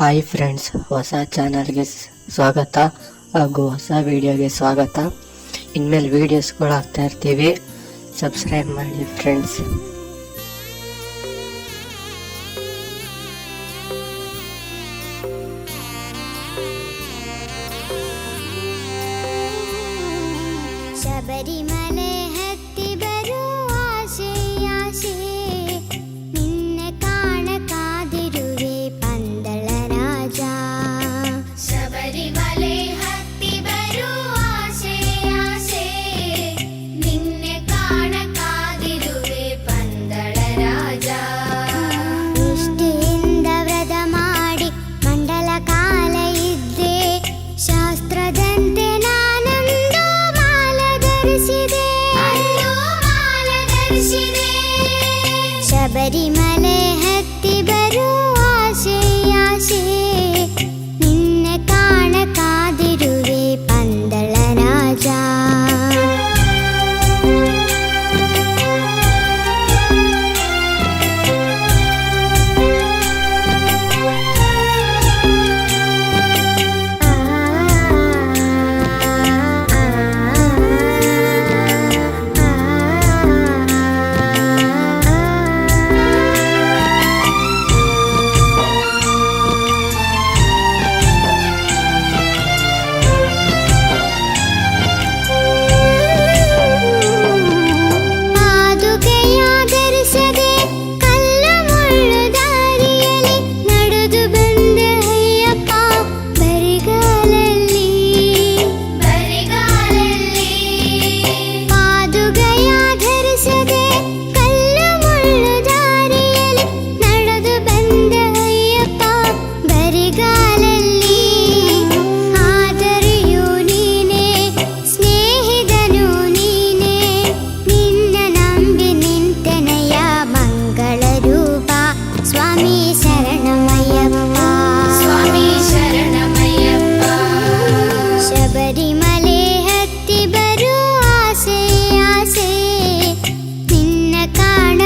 Hi friends, ಹೊಸ ಚಾನಲ್ಗೆ ಸ್ವಾಗತ ಹಾಗೂ ಹೊಸ ವಿಡಿಯೋಗೆ ಸ್ವಾಗತ. ಇನ್ಮೇಲೆ ವೀಡಿಯೋಸ್ಗಳು ಹಾಕ್ತಾ ಇರ್ತೀವಿ, ಸಬ್ಸ್ಕ್ರೈಬ್ ಮಾಡಿ ಫ್ರೆಂಡ್ಸ್. ಶಬರಿಮಲೆ ಹತ್ತಿ ಬರುವ ಆಸೆ ಆಸೆ, ನಿನ್ನೆ ಕಾಣ ಕಾದಿರುವೆ ಪಂದಳ ರಾಜ. ಶಬರಿಮಲೆ ಹತ್ತಿ ಬರುವ ಆಸೆ ಆಸೆ, ನಿನ್ನೆ ಕಾಣ ಕಾದಿರುವೆ ಪಂದಳ ರಾಜ. ನಿಷ್ಠೆಯಿಂದ ವ್ರತ ಮಾಡಿ ಮಂಡಲ ಕಾಲ ಇದ್ದೆ, ಶಾಸ್ತ್ರದಂತೆ ನಾನಂದು ಮಾಲ ಧರಿಸಿದೆ. ಶಬರಿಮಲೆ ಹತ್ತಿ ಬರುವ ಆಸೆ ಆಸೆ, ನಿನ್ನೆ ಕಾಣ ಕಾದಿರುವೆ ಪಂದಳ ರಾಜ. ಶಬರಿಮಲೆ ಹತ್ತಿ ಬರುವ ಆಸೆ ಆಸೆ, ನಿನ್ನ ಕಾಣ